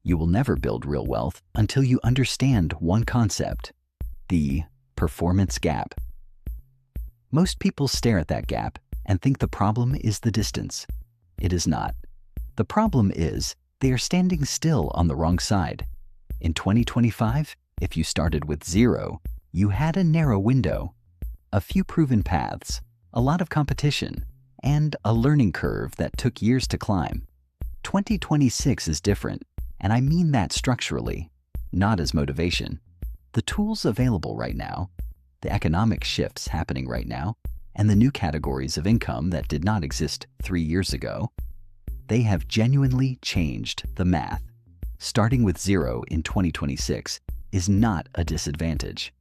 You will never build real wealth until you understand one concept: the performance gap. Most people stare at that gap and think the problem is the distance. It is not. The problem is they are standing still on the wrong side. In 2025, if you started with 0, you had a narrow window, a few proven paths, a lot of competition, and a learning curve that took years to climb. 2026 is different, and I mean that structurally, not as motivation. The tools available right now, the economic shifts happening right now, and the new categories of income that did not exist 3 years ago, they have genuinely changed the math. Starting with 0 in 2026 is not a disadvantage.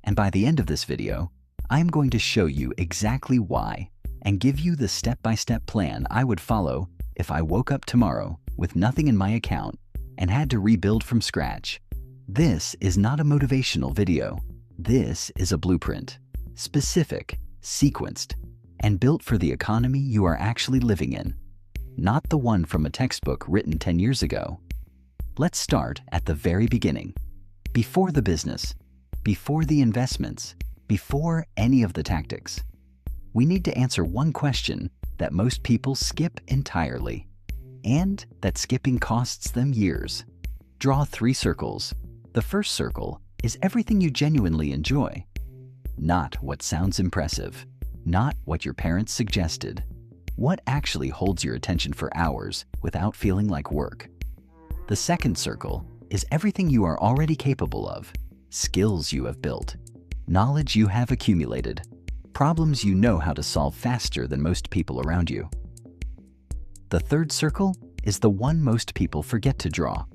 And by the end of this video, I'm going to show you exactly why and give you the step-by-step plan I would follow if I woke up tomorrow with nothing in my account and had to rebuild from scratch. This is not a motivational video. This is a blueprint, specific, sequenced, and built for the economy you are actually living in, not the one from a textbook written 10 years ago. Let's start at the very beginning, before the business, before the investments, before any of the tactics. We need to answer one question that most people skip entirely, and that skipping costs them years. Draw 3 circles. The first circle is everything you genuinely enjoy. Not what sounds impressive, not what your parents suggested. What actually holds your attention for hours without feeling like work? The second circle is everything you are already capable of, skills you have built, knowledge you have accumulated, problems you know how to solve faster than most people around you. The third circle is the one most people forget to draw.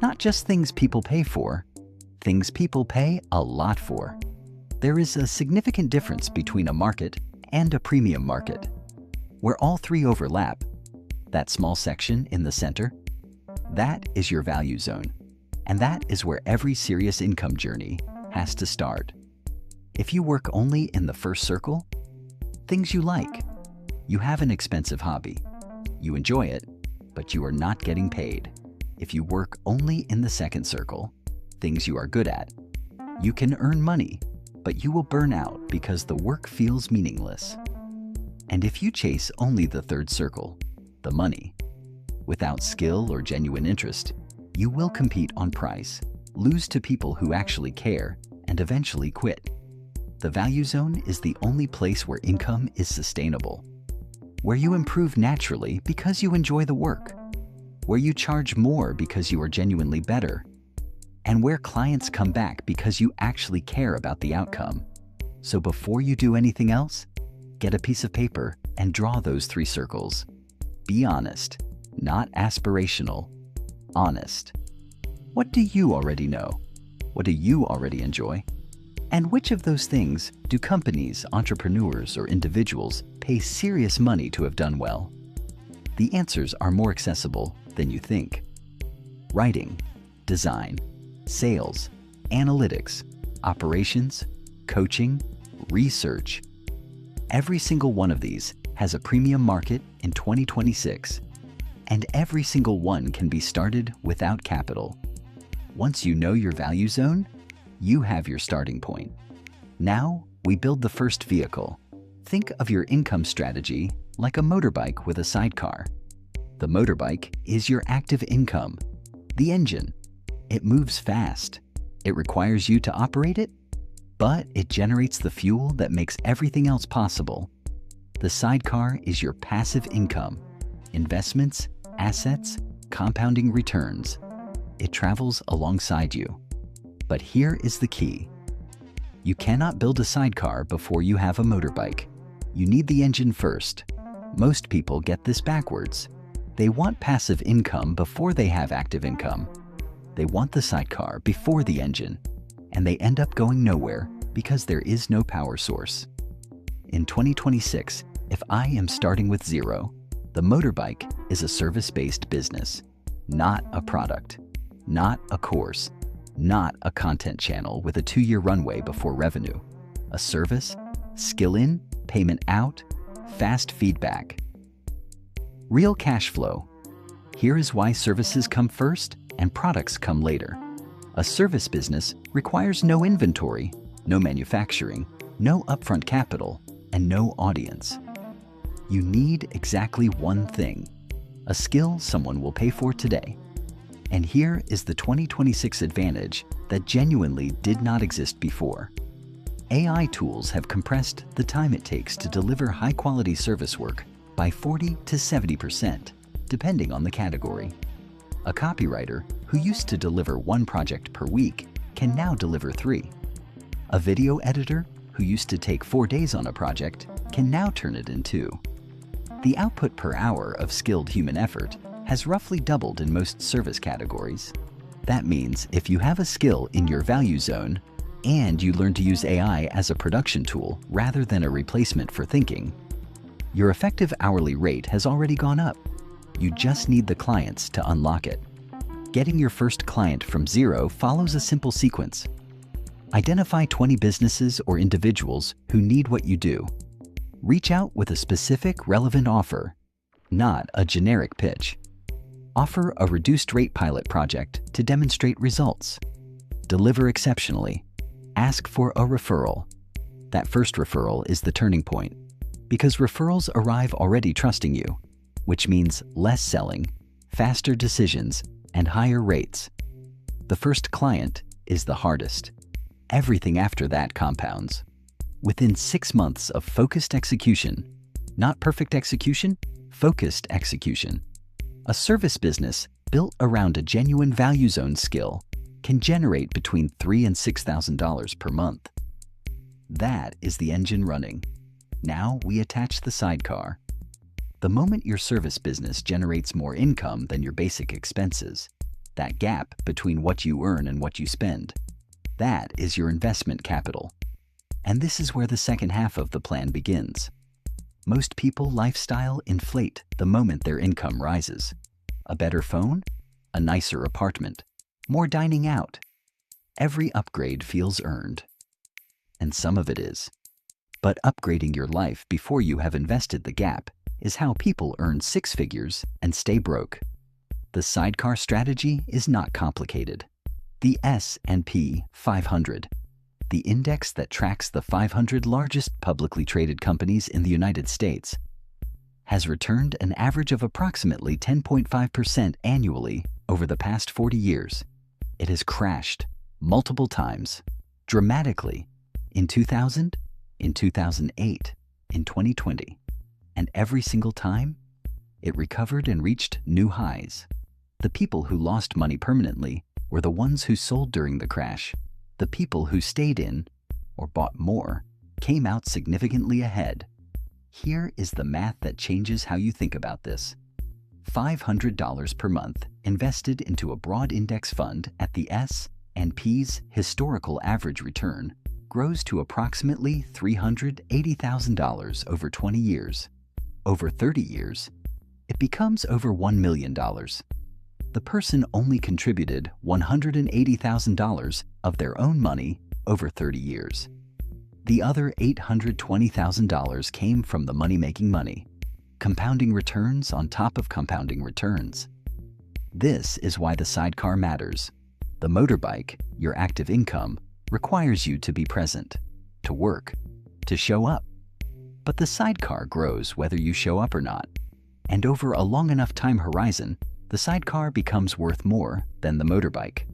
Not just things people pay for, things people pay a lot for. There is a significant difference between a market and a premium market. Where all 3 overlap, that small section in the center, that is your value zone. And that is where every serious income journey has to start. If you work only in the first circle, things you like, you have an expensive hobby. You enjoy it, but you are not getting paid. If you work only in the second circle, things you are good at, you can earn money, but you will burn out because the work feels meaningless. And if you chase only the third circle, the money, without skill or genuine interest, you will compete on price, lose to people who actually care, and eventually quit. The value zone is the only place where income is sustainable, where you improve naturally because you enjoy the work, where you charge more because you are genuinely better, and where clients come back because you actually care about the outcome. So before you do anything else, get a piece of paper and draw those 3 circles. Be honest, not aspirational, honest. What do you already know? What do you already enjoy? And which of those things do companies, entrepreneurs, or individuals pay serious money to have done well? The answers are more accessible than you think. Writing, design, sales, analytics, operations, coaching, research. Every single one of these has a premium market in 2026, and every single one can be started without capital. Once you know your value zone, you have your starting point. Now, we build the first vehicle. Think of your income strategy like a motorbike with a sidecar. The motorbike is your active income, the engine. It moves fast. It requires you to operate it, but it generates the fuel that makes everything else possible. The sidecar is your passive income, investments, assets, compounding returns. It travels alongside you. But here is the key. You cannot build a sidecar before you have a motorbike. You need the engine first. Most people get this backwards. They want passive income before they have active income. They want the sidecar before the engine, and they end up going nowhere because there is no power source. In 2026, if I am starting with 0, the motorbike is a service-based business, not a product, not a course, not a content channel with a 2-year runway before revenue. A service, skill in, payment out, fast feedback. Real cash flow. Here is why services come first and products come later. A service business requires no inventory, no manufacturing, no upfront capital, and no audience. You need exactly one thing, a skill someone will pay for today. And here is the 2026 advantage that genuinely did not exist before. AI tools have compressed the time it takes to deliver high-quality service work by 40 to 70%, depending on the category. A copywriter who used to deliver 1 project per week can now deliver 3. A video editor who used to take 4 days on a project can now turn it in 2. The output per hour of skilled human effort has roughly doubled in most service categories. That means if you have a skill in your value zone and you learn to use AI as a production tool rather than a replacement for thinking, your effective hourly rate has already gone up. You just need the clients to unlock it. Getting your first client from zero follows a simple sequence. Identify 20 businesses or individuals who need what you do. Reach out with a specific, relevant offer, not a generic pitch. Offer a reduced rate pilot project to demonstrate results. Deliver exceptionally. Ask for a referral. That first referral is the turning point, because referrals arrive already trusting you, which means less selling, faster decisions, and higher rates. The first client is the hardest. Everything after that compounds. Within 6 months of focused execution, not perfect execution, focused execution, a service business built around a genuine value zone skill can generate between $3,000 and $6,000 per month. That is the engine running. Now we attach the sidecar. The moment your service business generates more income than your basic expenses, that gap between what you earn and what you spend, that is your investment capital. And this is where the second half of the plan begins. Most people lifestyle inflate the moment their income rises. A better phone, a nicer apartment, more dining out. Every upgrade feels earned. And some of it is. But upgrading your life before you have invested the gap is how people earn 6 figures and stay broke. The sidecar strategy is not complicated. The S&P 500, the index that tracks the 500 largest publicly traded companies in the United States, has returned an average of approximately 10.5% annually over the past 40 years. It has crashed multiple times, dramatically, in 2000, in 2008, in 2020, and every single time, it recovered and reached new highs. The people who lost money permanently were the ones who sold during the crash. The people who stayed in, or bought more, came out significantly ahead. Here is the math that changes how you think about this. $500 per month invested into a broad index fund at the S&P's historical average return grows to approximately $380,000 over 20 years. Over 30 years, it becomes over $1 million. The person only contributed $180,000 of their own money over 30 years. The other $820,000 came from the money-making money, compounding returns on top of compounding returns. This is why the sidecar matters. The motorbike, your active income, requires you to be present, to work, to show up. But the sidecar grows whether you show up or not. And over a long enough time horizon, the sidecar becomes worth more than the motorbike.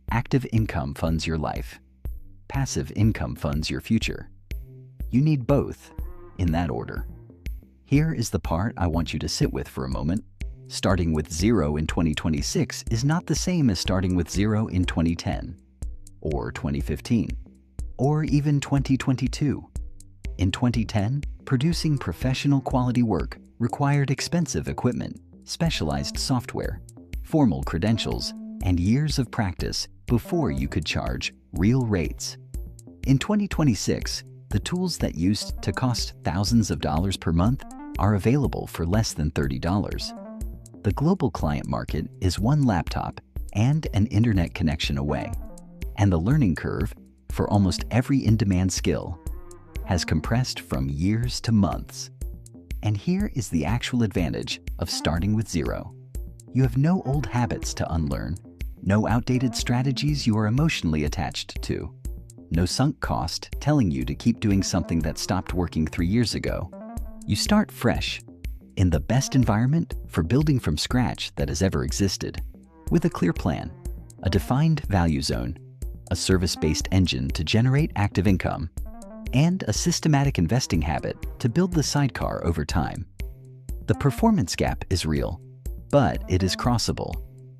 Active income funds your life. Passive income funds your future. You need both, in that order. Here is the part I want you to sit with for a moment. Starting with 0 in 2026 is not the same as starting with 0 in 2010, or 2015, or even 2022. In 2010, producing professional quality work required expensive equipment, specialized software, formal credentials, and years of practice before you could charge real rates. In 2026, the tools that used to cost thousands of dollars per month are available for less than $30. The global client market is one laptop and an internet connection away, and the learning curve for almost every in-demand skill has compressed from years to months. And here is the actual advantage of starting with 0. You have no old habits to unlearn, no outdated strategies you are emotionally attached to, no sunk cost telling you to keep doing something that stopped working 3 years ago. You start fresh, in the best environment for building from scratch that has ever existed, with a clear plan, a defined value zone, a service-based engine to generate active income, and a systematic investing habit to build the sidecar over time. The performance gap is real, but it is crossable,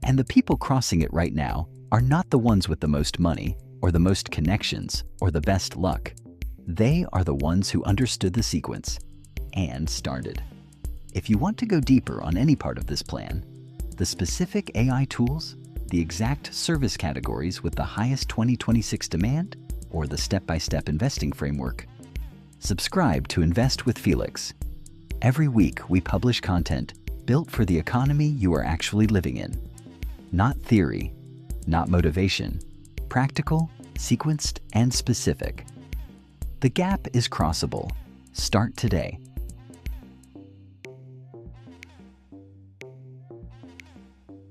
and the people crossing it right now are not the ones with the most money, or the most connections, or the best luck. They are the ones who understood the sequence and started. If you want to go deeper on any part of this plan, the specific AI tools, the exact service categories with the highest 2026 demand, or the step-by-step investing framework, subscribe to Invest with Felix. Every week we publish content built for the economy you are actually living in. Not theory, not motivation, practical, sequenced, and specific. The gap is crossable. Start today.